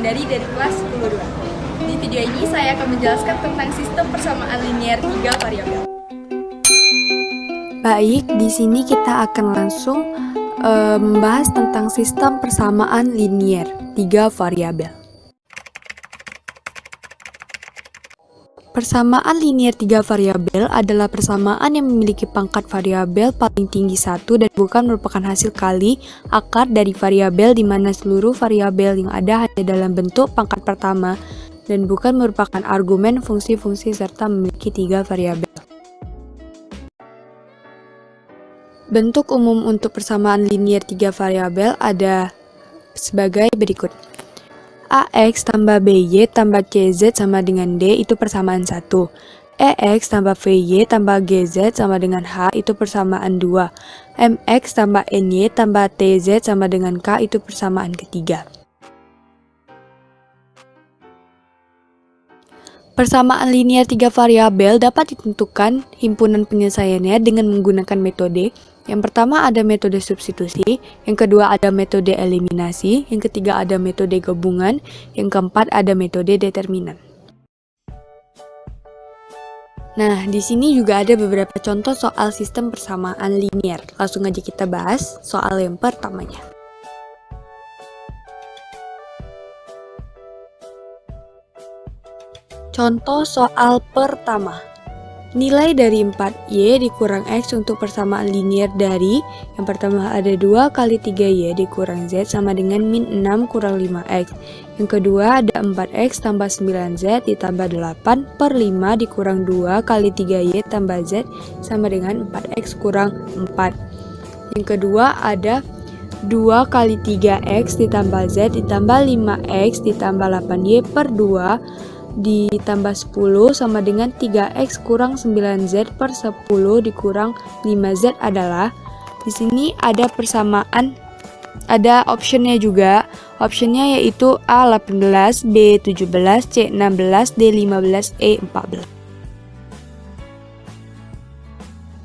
Wulandari dari kelas 10-2. Di video ini saya akan menjelaskan tentang sistem persamaan linear 3 variabel. Baik, di sini kita akan langsung membahas tentang sistem persamaan linear 3 variabel. Persamaan linear 3 variabel adalah persamaan yang memiliki pangkat variabel paling tinggi 1 dan bukan merupakan hasil kali akar dari variabel di mana seluruh variabel yang ada hanya dalam bentuk pangkat pertama dan bukan merupakan argumen fungsi-fungsi serta memiliki 3 variabel. Bentuk umum untuk persamaan linear 3 variabel ada sebagai berikut. AX tambah BY tambah CZ sama dengan D itu persamaan 1. EX tambah VY tambah GZ sama dengan H itu persamaan 2. MX tambah NY tambah TZ sama dengan K itu persamaan ketiga. Persamaan linear 3 variabel dapat ditentukan himpunan penyelesaiannya dengan menggunakan metode. Yang pertama ada metode substitusi, yang kedua ada metode eliminasi, yang ketiga ada metode gabungan, yang keempat ada metode determinan. Nah, di sini juga ada beberapa contoh soal sistem persamaan linear. Langsung aja kita bahas soal yang pertamanya. Contoh soal pertama. Nilai dari 4Y dikurang X untuk persamaan linear dari yang pertama ada 2 kali 3Y dikurang Z sama dengan min 6 kurang 5X. Yang kedua ada 4X tambah 9Z ditambah 8 per 5 dikurang 2 kali 3Y tambah Z sama dengan 4X kurang 4. Yang kedua ada 2 kali 3X ditambah Z ditambah 5X ditambah 8Y per 2 ditambah 10 sama dengan 3X kurang 9Z per 10 dikurang 5Z adalah, di sini ada persamaan, ada optionnya juga. Optionnya yaitu A18, B17, C16, D15, E14.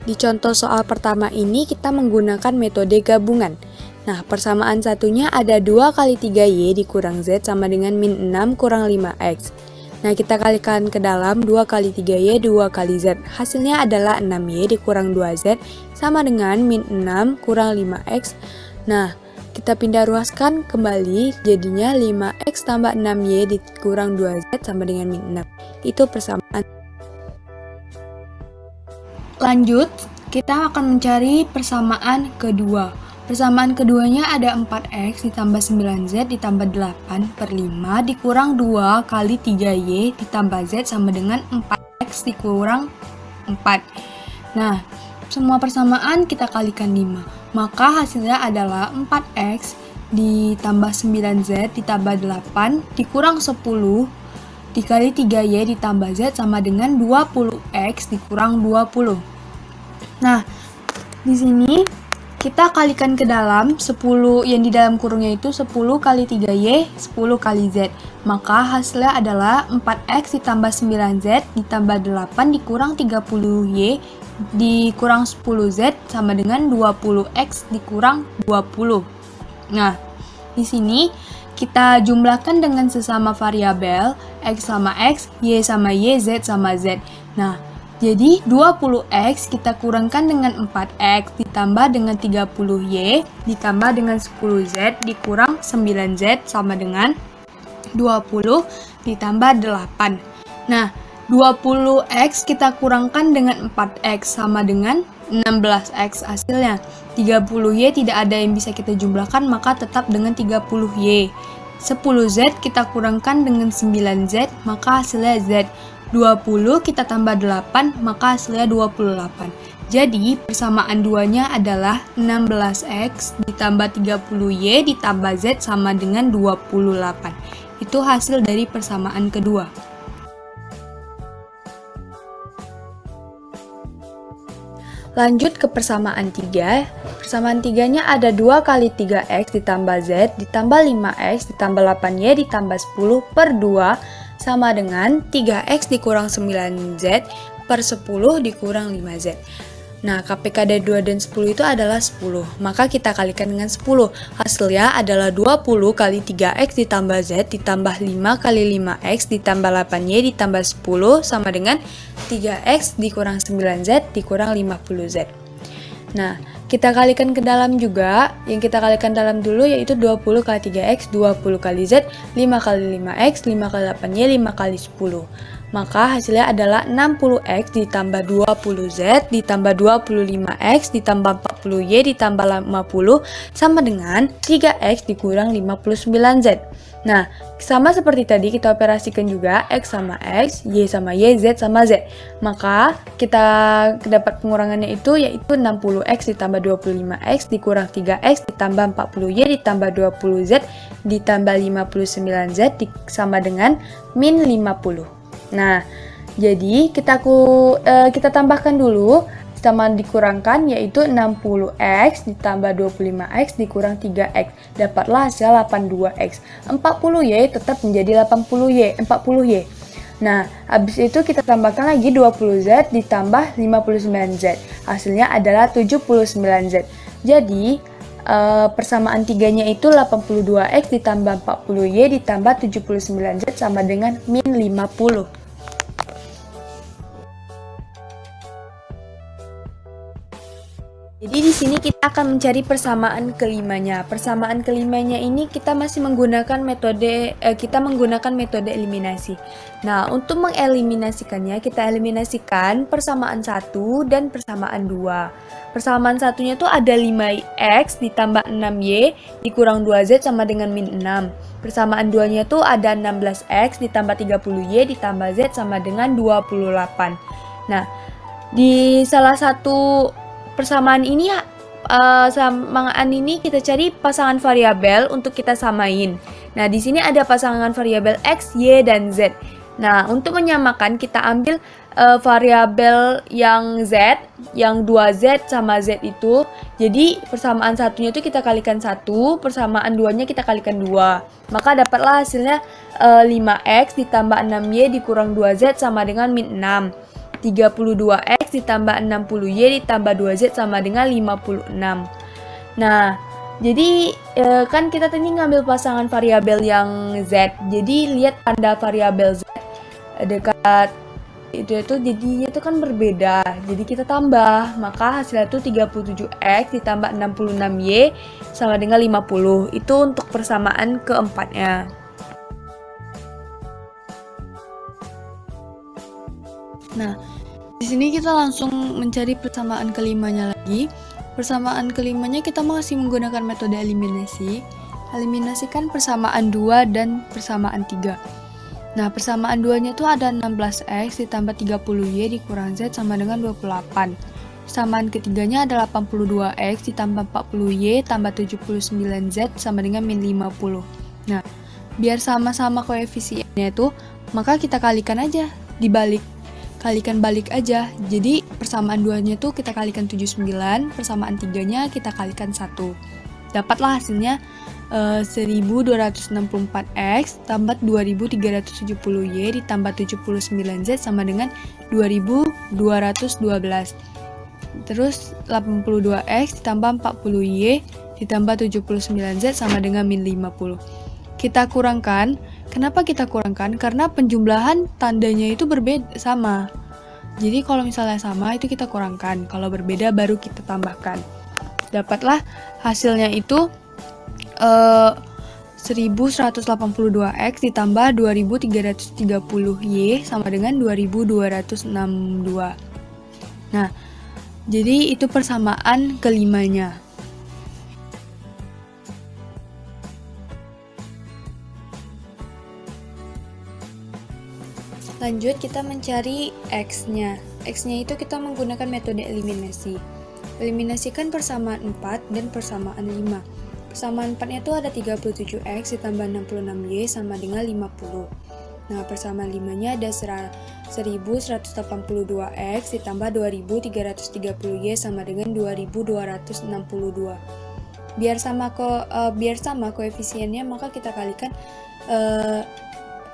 Di contoh soal pertama ini kita menggunakan metode gabungan. Nah, persamaan satunya ada 2 kali 3Y dikurang Z sama dengan min 6 kurang 5X. Nah, kita kalikan ke dalam 2 kali 3Y, 2 kali Z. Hasilnya adalah 6Y dikurang 2Z sama dengan min 6 kurang 5X. Nah, kita pindah ruaskan kembali, jadinya 5X tambah 6Y dikurang 2Z sama dengan min 6. Itu persamaan. Lanjut, kita akan mencari persamaan kedua. Persamaan keduanya ada 4X ditambah 9Z ditambah 8 per 5 dikurang 2 kali 3Y ditambah Z sama dengan 4X dikurang 4. Nah, semua persamaan kita kalikan 5. Maka hasilnya adalah 4X ditambah 9Z ditambah 8 dikurang 10 dikali 3Y ditambah Z sama dengan 20X dikurang 20. Nah, di sini kita kalikan ke dalam 10 yang di dalam kurungnya itu 10 kali 3Y, 10 kali Z. Maka hasilnya adalah 4X ditambah 9Z ditambah 8 dikurang 30Y dikurang 10Z sama dengan 20X dikurang 20. Nah, di sini kita jumlahkan dengan sesama variabel X sama X, Y sama Y, Z sama Z. Nah, jadi 20X kita kurangkan dengan 4X ditambah dengan 30Y ditambah dengan 10Z dikurang 9Z sama dengan 20 ditambah 8. Nah, 20X kita kurangkan dengan 4X sama dengan 16X hasilnya. 30Y tidak ada yang bisa kita jumlahkan maka tetap dengan 30Y. 10Z kita kurangkan dengan 9Z maka hasilnya Z. 20 kita tambah 8 maka hasilnya 28. Jadi persamaan duanya adalah 16X ditambah 30Y ditambah Z sama dengan 28. Itu hasil dari persamaan kedua. Lanjut ke persamaan 3. Persamaan 3-nya ada 2 kali 3X ditambah Z ditambah 5X ditambah 8Y ditambah 10 per 2 sama dengan 3X dikurang 9Z per 10 dikurang 5Z. Nah, KPK dari 2 dan 10 itu adalah 10. Maka kita kalikan dengan 10. Hasilnya adalah 20 kali 3x ditambah z ditambah 5 kali 5x ditambah 8y ditambah 10 sama dengan 3x dikurang 9z dikurang 50z. Nah, kita kalikan ke dalam juga. Yang kita kalikan dalam dulu yaitu 20 kali 3x, 20 kali z, 5 kali 5x, 5 kali 8y, 5 kali 10. Maka hasilnya adalah 60x ditambah 20z ditambah 25x ditambah 40y ditambah 50 sama dengan 3x dikurang 59z. Nah, sama seperti tadi kita operasikan juga x sama x, y sama y, z sama z. Maka kita dapat pengurangannya itu yaitu 60x ditambah 25x dikurang 3x ditambah 40y ditambah 20z ditambah 59z sama dengan min 50. Nah, jadi kita tambahkan dulu sama dikurangkan yaitu 60x ditambah 25x dikurang 3x. Dapatlah hasil 82x. 40y tetap menjadi 40y. Nah, habis itu kita tambahkan lagi 20z ditambah 59z. Hasilnya adalah 79z. Jadi, persamaan tiganya itu 82x ditambah 40y ditambah 79z sama dengan min 50. Jadi di sini kita akan mencari persamaan kelimanya. Persamaan kelimanya ini kita masih menggunakan metode eliminasi. Nah, untuk mengeliminasikannya kita eliminasikan persamaan 1 dan persamaan 2. Persamaan satunya tuh ada 5x ditambah 6y dikurang 2z sama dengan min 6. Persamaan 2-nya tuh ada 16x ditambah 30y ditambah z sama dengan 28. Nah, di salah satu persamaan ini samaan ini kita cari pasangan variabel untuk kita samain. Nah, di sini ada pasangan variabel x, y, dan z. Nah, untuk menyamakan kita ambil variabel yang z, yang 2z sama z itu. Jadi, persamaan satunya itu kita kalikan 1, persamaan 2-nya kita kalikan 2. Maka dapatlah hasilnya 5x ditambah 6y dikurang 2z sama dengan min 6. 32x ditambah 60y ditambah 2z sama dengan 56. Nah, jadi kan kita tadi ngambil pasangan variabel yang z. Jadi lihat tanda variabel z dekat itu jadinya itu kan berbeda. Jadi kita tambah, maka hasilnya itu 37x ditambah 66y sama dengan 50. Itu untuk persamaan keempatnya. Nah, di sini kita langsung mencari persamaan kelimanya lagi. Persamaan kelimanya kita masih menggunakan metode eliminasi. Eliminasikan persamaan 2 dan persamaan 3. Nah, persamaan 2-nya itu ada 16x ditambah 30y dikurang z sama dengan 28. Persamaan ketiganya ada 82x ditambah 40y tambah 79z sama dengan min 50. Nah, biar sama-sama koefisiennya itu, maka kita kalikan aja dibalik. Kalikan balik aja. Jadi persamaan 2-nya tuh kita kalikan 79, persamaan 3-nya kita kalikan 1. Dapatlah hasilnya 1264x tambah 2370y ditambah 79z sama dengan 2212. Terus 82x ditambah 40y ditambah 79z sama dengan min 50. Kita kurangkan. Kenapa kita kurangkan? Karena penjumlahan tandanya itu berbeda sama. Jadi kalau misalnya sama itu kita kurangkan. Kalau berbeda baru kita tambahkan. Dapatlah hasilnya itu 1182x ditambah 2330y sama dengan 2262. Nah, jadi itu persamaan kelimanya. Lanjut kita mencari x-nya. X-nya itu kita menggunakan metode eliminasi. Eliminasikan persamaan 4 dan persamaan 5. Persamaan 4-nya itu ada 37x ditambah 66y sama dengan 50. Nah, persamaan 5-nya ada 1182x ditambah 2330y sama dengan 2262. Biar sama koefisiennya, maka kita kalikan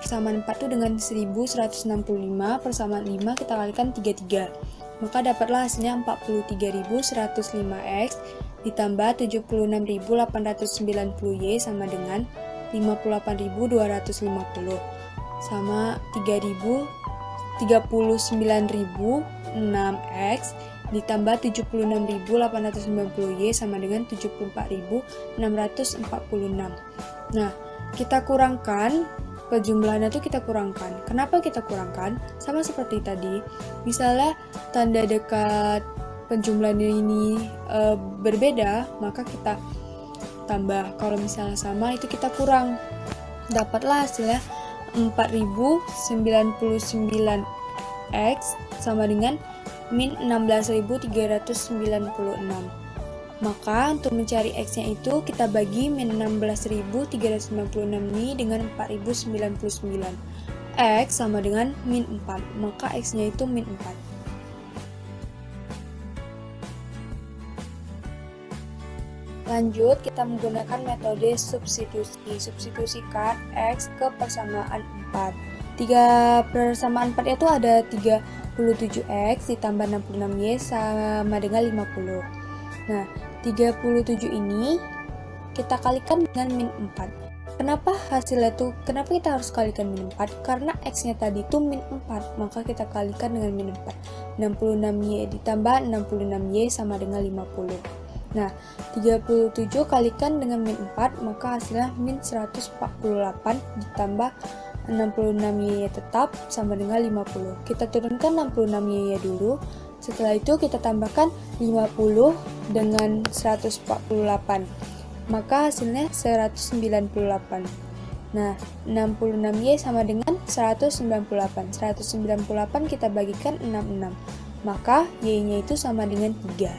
persamaan 4 itu dengan 1165, persamaan 5 kita kalikan 33. maka dapatlah hasilnya 43.105X ditambah 76.890Y sama dengan 58.250 sama 39.006X ditambah 76.890Y sama dengan 74.646. Nah, kita kurangkan penjumlahannya tuh kita kurangkan. Kenapa kita kurangkan? Sama seperti tadi, misalnya tanda dekat penjumlahan ini berbeda, maka kita tambah. Kalau misalnya sama, itu kita kurang. Dapatlah hasilnya 4099X sama dengan min 16.396. Maka untuk mencari X-nya itu kita bagi min 16.396 ini dengan 4099. X sama dengan min 4, maka X-nya itu min 4. Lanjut, kita menggunakan metode substitusi. Substitusikan X ke persamaan 4. Persamaan 4 itu ada 37X ditambah 66Y sama dengan 50. Nah, 37 ini kita kalikan dengan min 4. Kenapa kita harus kalikan min 4? Karena X-nya tadi itu min 4, maka kita kalikan dengan min 4. 66Y ditambah 66Y sama dengan 50. Nah, 37 kalikan dengan min 4, maka hasilnya min 148 ditambah 66Y tetap sama dengan 50. Kita turunkan 66Y dulu. Setelah itu kita tambahkan 50 dengan 148. Maka hasilnya 198. Nah, 66Y sama dengan 198. 198 kita bagikan 66. Maka Y-nya itu sama dengan 3.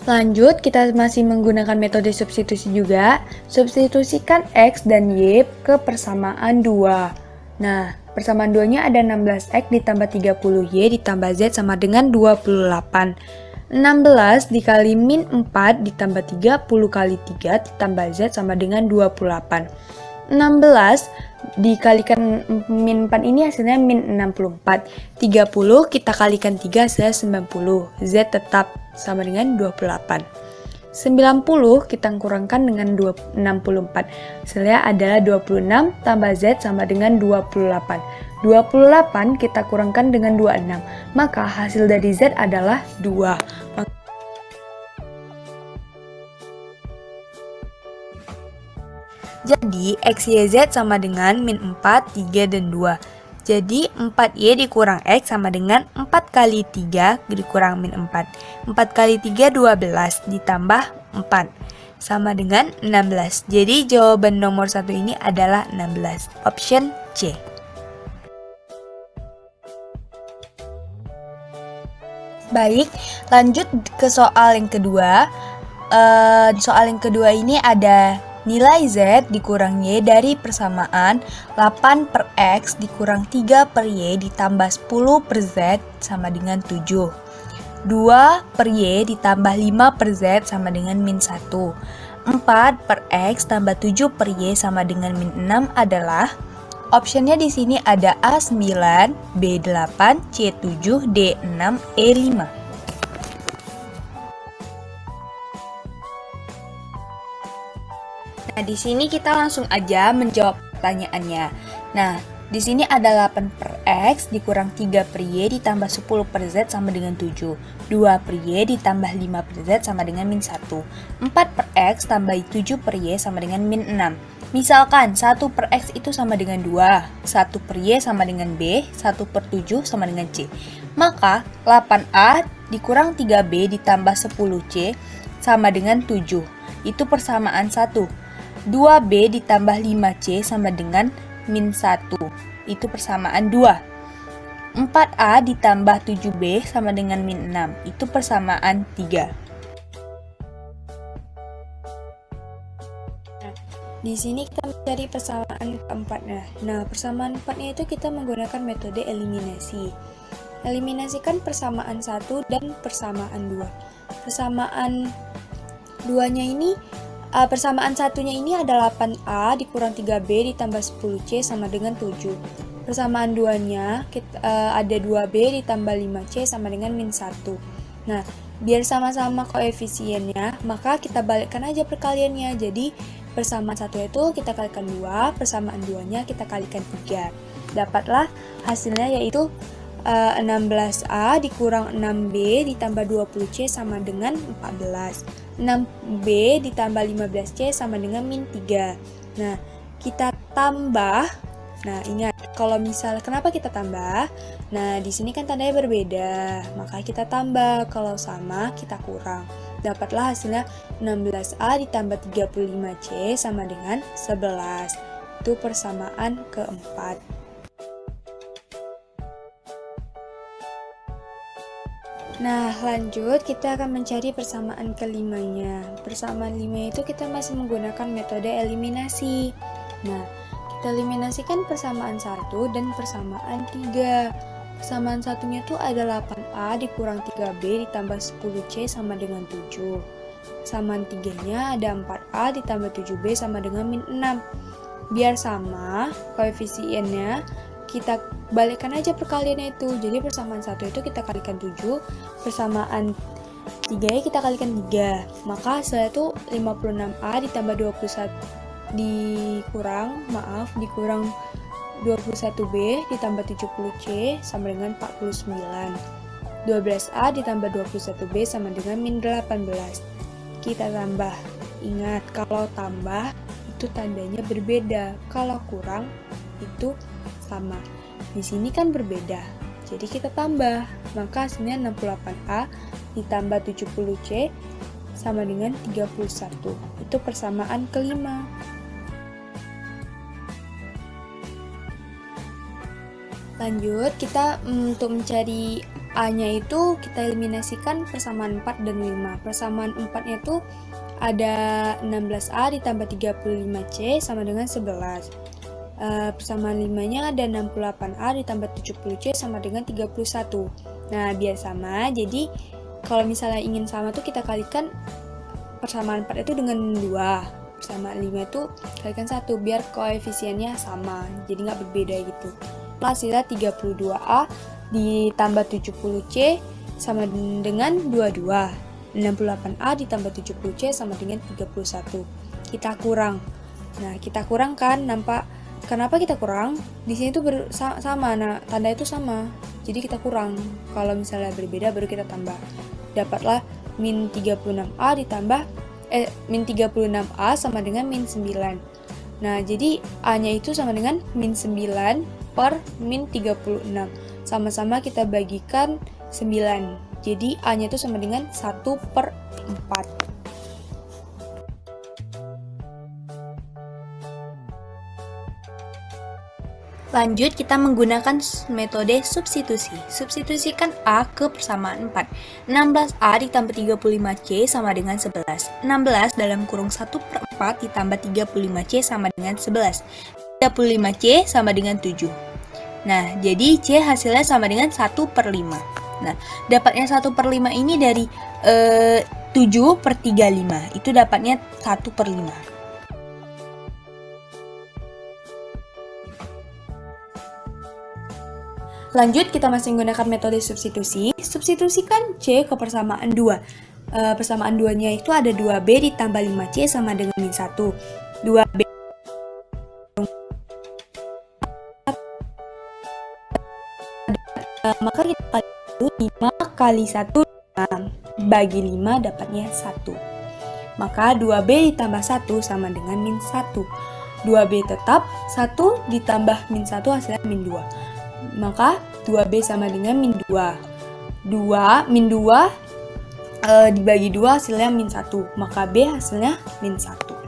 Lanjut, kita masih menggunakan metode substitusi juga. Substitusikan X dan Y ke persamaan 2. Nah, persamaan 2-nya ada 16X ditambah 30Y ditambah Z sama dengan 28. 16 dikali min 4 ditambah 30 kali 3 ditambah Z sama dengan 28. 16 dikalikan min 4 ini hasilnya min 64. 30 kita kalikan 3 hasilnya 90. Z tetap sama dengan 28. 90 kita kurangkan dengan 64. Hasilnya adalah 26 tambah Z sama dengan 28. 28 kita kurangkan dengan 26. Maka hasil dari Z adalah 2. Jadi, XYZ sama dengan min 4, 3, dan 2. Jadi, 4Y dikurang X sama dengan 4 kali 3 dikurang min 4. 4 kali 3, 12, ditambah 4. Sama dengan 16. Jadi, jawaban nomor 1 ini adalah 16. Option C. Baik, lanjut ke soal yang kedua. Soal yang kedua ini ada nilai Z dikurang Y dari persamaan 8 per X dikurang 3 per Y ditambah 10 per Z sama dengan 7. 2 per Y ditambah 5 per Z sama dengan min 1. 4 per X tambah 7 per Y sama dengan min 6 adalah, optionnya di sini ada A9, B8, C7, D6, E5. Nah, di sini kita langsung aja menjawab pertanyaannya. Nah, di sini ada 8 per X dikurang 3 per Y ditambah 10 per Z sama dengan 7. 2 per Y ditambah 5 per Z sama dengan min 1. 4 per X tambah 7 per Y sama dengan min 6. Misalkan 1 per X itu sama dengan 2, 1 per Y sama dengan B, 1 per 7 sama dengan C. Maka 8A dikurang 3B ditambah 10C sama dengan 7. Itu persamaan 1. 2B ditambah 5C sama dengan min 1. Itu persamaan 2. 4A ditambah 7B sama dengan min 6. Itu persamaan 3. Nah, di sini kita mencari persamaan keempatnya. Nah, persamaan 4-nya itu kita menggunakan metode eliminasi. Eliminasikan persamaan 1 dan persamaan 2. Persamaan 2-nya ini Persamaan satunya ini ada 8A dikurang 3B ditambah 10C sama dengan 7. Persamaan duanya ada 2B ditambah 5C sama dengan min 1. Nah, biar sama-sama koefisiennya, maka kita balikkan aja perkaliannya. Jadi, persamaan satu itu kita kalikan 2, persamaan duanya kita kalikan 3. Dapatlah hasilnya yaitu 16A dikurang 6B ditambah 20C sama dengan 14. 6B ditambah 15C sama dengan min 3. Nah, kita tambah. Nah, ingat, kalau misal kenapa kita tambah? Nah, di sini kan tandanya berbeda, maka kita tambah. Kalau sama, kita kurang. Dapatlah hasilnya 16A ditambah 35C sama dengan 11. Itu persamaan keempat. Nah, lanjut kita akan mencari persamaan kelimanya. Persamaan 5 itu kita masih menggunakan metode eliminasi. Nah, kita eliminasikan persamaan 1 dan persamaan 3. Persamaan satunya itu ada 8A dikurang 3B ditambah 10C sama dengan 7. Persamaan 3-nya ada 4A ditambah 7B sama dengan min 6. Biar sama koefisiennya, kita balikkan aja perkaliannya itu. Jadi persamaan 1 itu kita kalikan 7, persamaan 3 kita kalikan 3. Maka hasilnya itu 56A ditambah 21 dikurang 21B ditambah 70C sama dengan 49. 12A ditambah 21B sama dengan min 18. Kita tambah. Ingat, kalau tambah itu tandanya berbeda. Kalau kurang itu sama. Di sini kan berbeda. Jadi kita tambah. Maka hasilnya 68A ditambah 70C sama dengan 31. Itu persamaan kelima. Lanjut, kita untuk mencari A-nya itu kita eliminasikan persamaan 4 dan 5. Persamaan 4-nya itu ada 16A ditambah 35C sama dengan 11. Persamaan 5-nya ada 68A ditambah 70C sama dengan 31. Nah, biar sama, jadi kalau misalnya ingin sama tuh kita kalikan persamaan 4 itu dengan 2. Persamaan 5 itu kalikan 1 biar koefisiennya sama, jadi nggak berbeda gitu. Hasilnya 32A ditambah 70C sama dengan 22. 68A ditambah 70C sama dengan 31. Kita kurang. Nah, kita kurang kan, nampak. Kenapa kita kurang? Di sini tuh sama, nah tanda itu sama. Jadi kita kurang. Kalau misalnya berbeda baru kita tambah. Dapatlah min 36A ditambah min 36A sama dengan min 9. Nah, jadi A-nya itu sama dengan min 9 per min 36. Sama-sama kita bagikan 9. Jadi A-nya itu sama dengan 1 per 4. Lanjut, kita menggunakan metode substitusi. Substitusikan A ke persamaan 4. 16A ditambah 35C sama dengan 11. 16 dalam kurung 1 per 4 ditambah 35C sama dengan 11. 35C sama dengan 7. Nah, jadi C hasilnya sama dengan 1 per 5. Nah, dapatnya 1 per 5 ini dari 7 per 35. Itu dapatnya 1 per 5. Lanjut, kita masih menggunakan metode substitusi. Substitusikan C ke persamaan 2. Persamaan 2-nya itu ada 2B ditambah 5C sama dengan min 1. 2B maka kita kali 5 kali 1 bagi 5 dapatnya 1. Maka 2B ditambah 1 sama dengan min 1. 2B tetap, 1 ditambah min 1 hasilnya min 2. Maka 2B sama dengan min 2. Min 2 dibagi 2 hasilnya min 1. Maka B hasilnya min 1.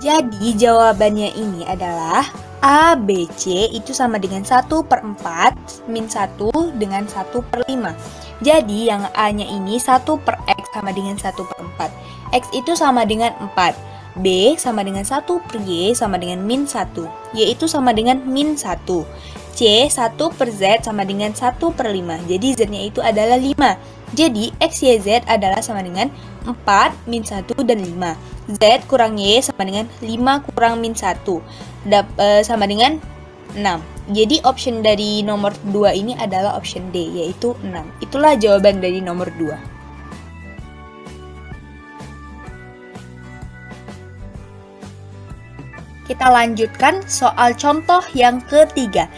Jadi jawabannya ini adalah A, B, C itu sama dengan 1 per 4 min 1 dengan 1 per 5. Jadi yang A-nya ini 1 per X sama dengan 1 per 4. X itu sama dengan 4. B sama dengan 1 per Y sama dengan min 1. Y itu sama dengan min 1. C 1 per Z sama dengan 1 per 5. Jadi Z-nya itu adalah 5. Jadi, X, Y, Z adalah sama dengan 4, min 1, dan 5. Z kurang Y sama dengan 5 kurang min 1. Sama dengan 6. Jadi, option dari nomor 2 ini adalah option D, yaitu 6. Itulah jawaban dari nomor 2. Kita lanjutkan soal contoh yang ketiga.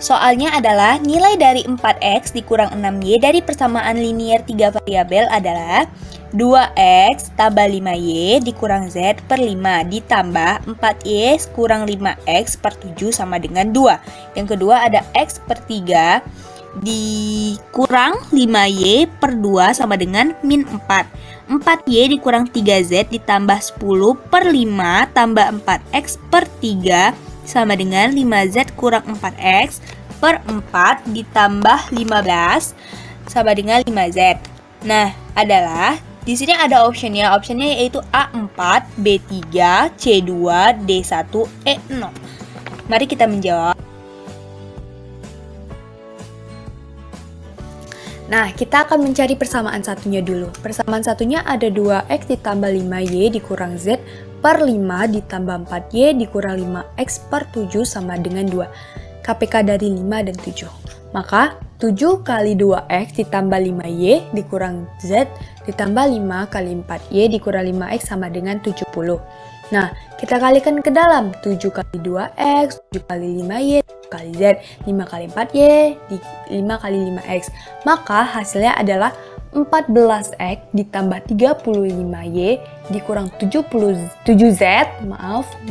Soalnya adalah nilai dari 4x dikurang 6y dari persamaan linier 3 variabel adalah 2x tambah 5y dikurang z per 5 ditambah 4y kurang 5x per 7 sama dengan 2. Yang kedua ada x per 3 dikurang 5y per 2 sama dengan min 4. 4y dikurang 3z ditambah 10 per 5 tambah 4x per 3 sama dengan 5z kurang 4x per 4 ditambah 15 sama dengan 5z. Nah, adalah di sini ada optionnya. Optionnya yaitu A4, B3, C2, D1, E0. Mari kita menjawab. Nah, kita akan mencari persamaan satunya dulu. Persamaan satunya ada 2x ditambah 5y dikurang z per 5 ditambah 4y dikurang 5x per 7 sama dengan 2. KPK dari 5 dan 7. Maka 7 kali 2x ditambah 5y dikurang z ditambah 5 kali 4y dikurang 5x sama dengan 70. Nah, kita kalikan ke dalam. 7 kali 2x, 7 kali 5y, 7 kali z, 5 kali 4y, 5 kali 5x. Maka hasilnya adalah 14x ditambah 35y dikurang 7z,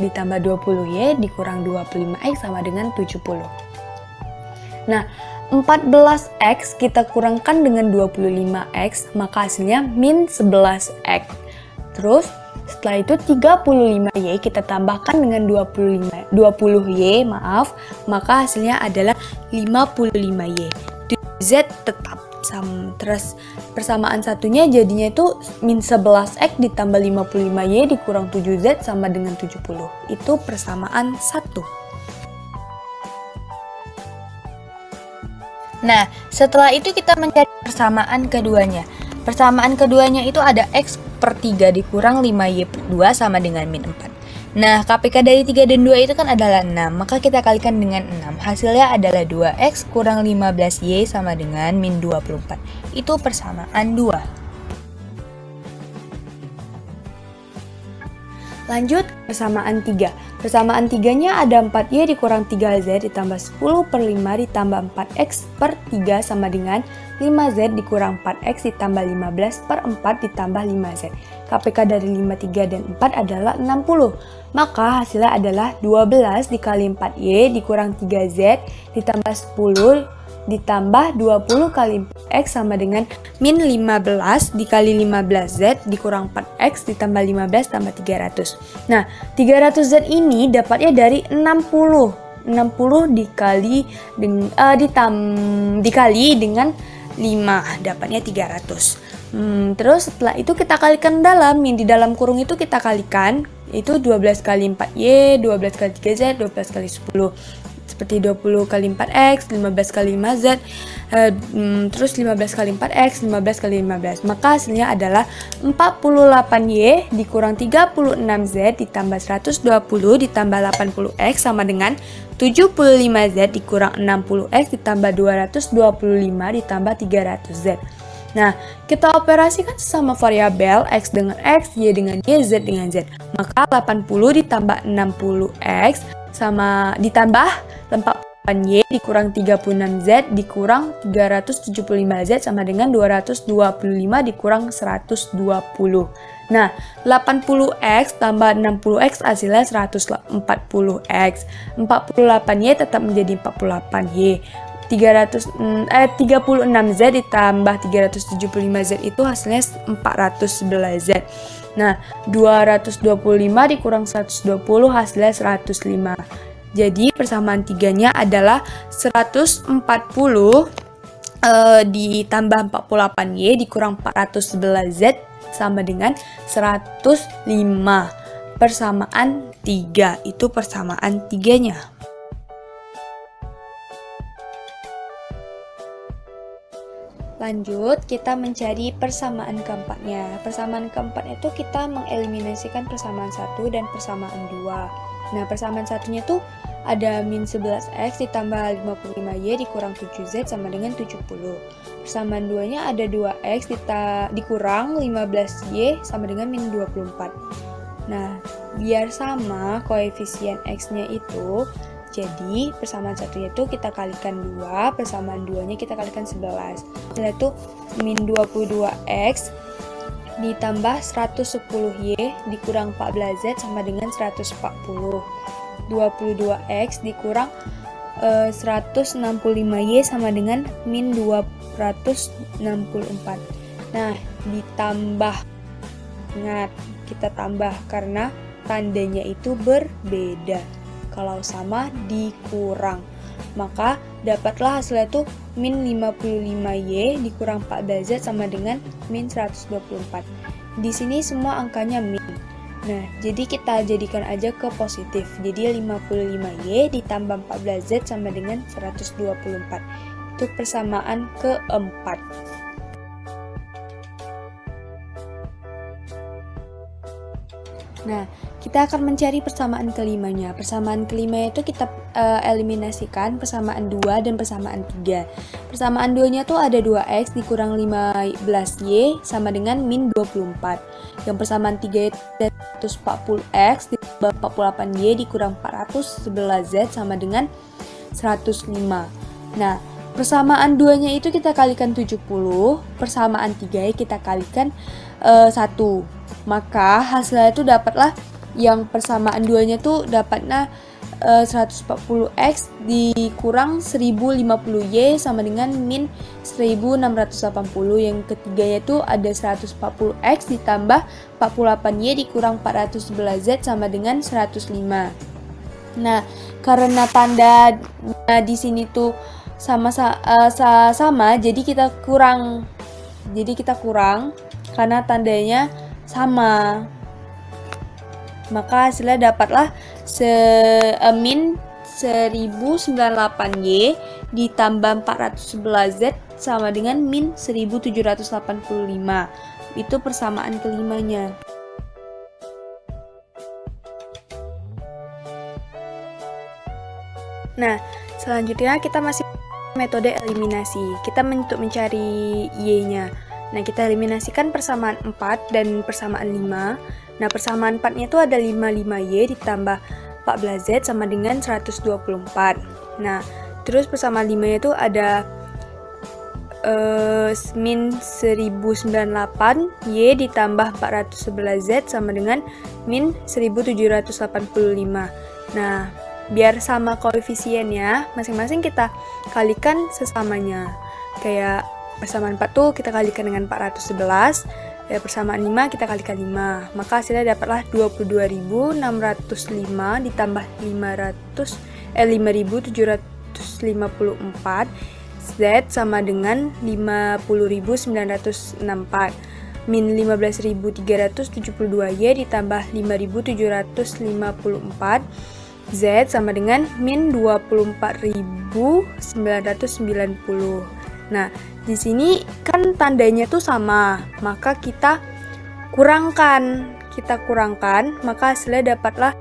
ditambah 20y dikurang 25x sama dengan 70. Nah, 14x kita kurangkan dengan 25x, maka hasilnya min 11x. Terus, setelah itu 35y kita tambahkan dengan 20y, maka hasilnya adalah 55y. Z tetap sama. Terus persamaan satunya jadinya itu min 11x ditambah 55y dikurang 7z sama dengan 70. Itu persamaan 1. Nah, setelah itu kita mencari persamaan keduanya. Persamaan keduanya itu ada x per 3 dikurang 5y per 2 sama dengan min 4. Nah, KPK dari 3 dan 2 itu kan adalah 6, maka kita kalikan dengan 6. Hasilnya adalah 2x kurang 15y sama dengan min 24. Itu persamaan 2. Lanjut, persamaan 3. Persamaan 3-nya ada 4y dikurang 3z ditambah 10 per 5 ditambah 4x per 3 sama dengan 5z dikurang 4x ditambah 15 per 4 ditambah 5z. KPK dari 5, 3, dan 4 adalah 60. Maka hasilnya adalah 12 dikali 4y dikurang 3z ditambah 10 ditambah 20 kali 4x sama dengan min 15 dikali 15z dikurang 4x ditambah 15 tambah 300. Nah, 300z ini dapatnya dari 60 dikali dengan 5, dapatnya 300. Terus setelah itu kita kalikan dalam, yang di dalam kurung itu kita kalikan, itu 12 kali 4y, 12 kali 3z, 12 kali 10. Seperti 20 kali 4x, 15 kali 5z, terus 15 kali 4x, 15 kali 15. Maka hasilnya adalah 48y dikurang 36z ditambah 120 ditambah 80x sama dengan 75z dikurang 60x ditambah 225 ditambah 300z. Nah, kita operasikan sesama variabel x dengan x, y dengan y, z dengan z. Maka 80 ditambah 60x sama ditambah 48y dikurang 36z dikurang 375z sama dengan 225 dikurang 120. Nah, 80x tambah 60x hasilnya 140x. 48y tetap menjadi 48y. 36z ditambah 375z itu hasilnya 411z. Nah, 225 dikurang 120 hasilnya 105. Jadi persamaan 3-nya adalah 140 ditambah 48y dikurang 411z sama dengan 105. Persamaan 3, itu persamaan 3-nya. Lanjut, kita mencari persamaan keempatnya. Persamaan keempat itu kita mengeliminasikan persamaan 1 dan persamaan 2. Nah, persamaan satunya tuh ada min 11x ditambah 55y dikurang 7z sama dengan 70. Persamaan 2-nya ada 2x dikurang 15y sama dengan min 24. Nah, biar sama koefisien x-nya itu, jadi persamaan satunya itu kita kalikan 2, persamaan 2-nya kita kalikan 11. Setelah itu min 22x ditambah 110y dikurang 14z sama dengan 140. 22x dikurang 165y sama dengan min 264. Nah, ditambah. Ingat, kita tambah karena tandanya itu berbeda. Kalau sama dikurang, maka dapatlah hasilnya itu min 55y dikurang 14z sama dengan min 124. Di sini semua angkanya min. Nah, jadi kita jadikan aja ke positif. Jadi 55y ditambah 14z sama dengan 124. Itu persamaan keempat. Nah, kita akan mencari persamaan kelimanya. Persamaan kelima itu kita eliminasikan persamaan 2 dan persamaan 3. Persamaan 2-nya tuh ada 2x dikurang 15y sama dengan min 24. Yang persamaan 3 itu ada 140x ditambah 48y dikurang 411z sama dengan 105. Nah, persamaan 2-nya itu kita kalikan 70, persamaan 3 kita kalikan 1. Maka hasilnya itu dapatlah yang persamaan 2-nya tuh dapatnya 140x dikurang 1050y sama dengan min 1680. Yang ketiganya tuh ada 140x ditambah 48y dikurang 411z sama dengan 105. Nah, karena tanda di sini tuh sama jadi kita kurang. Karena tandanya sama, maka hasilnya dapatlah min 1098y ditambah 411z sama dengan min 1785. Itu persamaan kelimanya. Nah, selanjutnya kita masih metode eliminasi. Kita untuk mencari y-nya. Nah, kita eliminasikan persamaan 4 dan persamaan 5. Nah, persamaan 4-nya itu ada 55y ditambah 14z sama dengan 124. Nah, terus persamaan 5-nya itu ada min 1098y ditambah 411z sama dengan min 1785. Nah, biar sama koefisiennya, masing-masing kita kalikan sesamanya. Kayak persamaan 4 tuh kita kalikan dengan 411, persamaan 5 kita kalikan 5. Maka hasilnya dapatlah 22.605 ditambah 5.754 Z sama dengan 50.964. Min 15.372Y ditambah 5.754 Z sama dengan min 24.990. Nah, di sini kan tandanya tuh sama, maka kita kurangkan, maka hasilnya dapatlah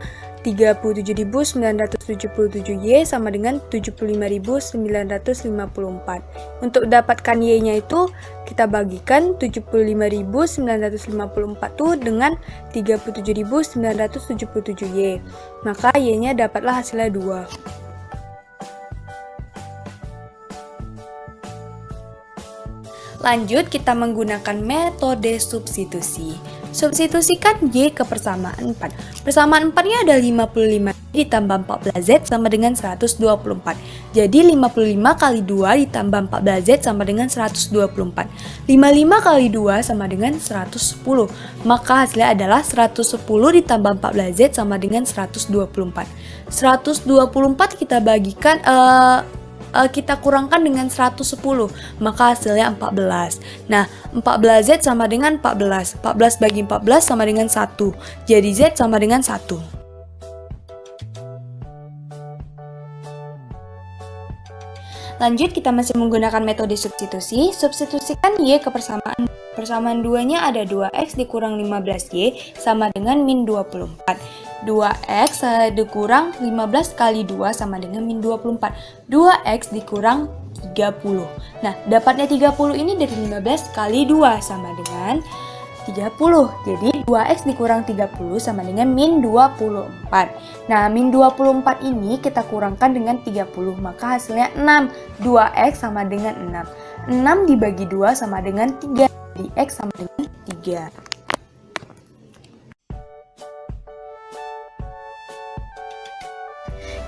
37.977Y sama dengan 75.954. Untuk dapatkan Y-nya itu kita bagikan 75.954 tuh dengan 37.977Y. Maka Y-nya dapatlah hasilnya 2. Lanjut, kita menggunakan metode substitusi. Substitusikan Y ke persamaan 4. Persamaan 4-nya ada 55 ditambah 14Z sama dengan 124. Jadi 55 kali 2 ditambah 14Z sama dengan 124. 55 kali 2 sama dengan 110. Maka hasilnya adalah 110 ditambah 14Z sama dengan 124. 124 kita bagikan kita kurangkan dengan 110, maka hasilnya 14. Nah, 14Z sama dengan 14. 14 bagi 14 sama dengan 1. Jadi Z sama dengan 1. Lanjut, kita masih menggunakan metode substitusi. Substitusikan Y ke persamaan. Persamaan 2-nya ada 2X dikurang 15Y sama dengan min 24. 2X dikurang 15 kali 2 sama dengan min 24. 2X dikurang 30. Nah, dapatnya 30 ini dari 15 kali 2 sama dengan 30. Jadi 2X dikurang 30 sama dengan min 24. Nah, min 24 ini kita kurangkan dengan 30, maka hasilnya 6. 2X sama dengan 6. 6 dibagi 2 sama dengan 3. Jadi X sama dengan 3.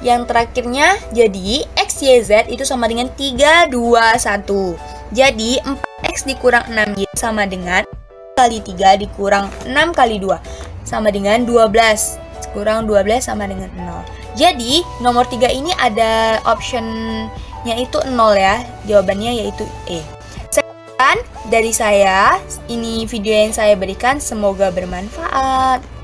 Yang terakhirnya, jadi X, Y, Z itu sama dengan 3, 2, 1. Jadi 4X dikurang 6Y sama dengan kali 3 dikurang 6 kali 2 sama dengan 12. Kurang 12 sama dengan 0. Jadi nomor 3 ini ada optionnya itu 0 ya. Jawabannya yaitu E. Sekian dari saya. Ini video yang saya berikan, semoga bermanfaat.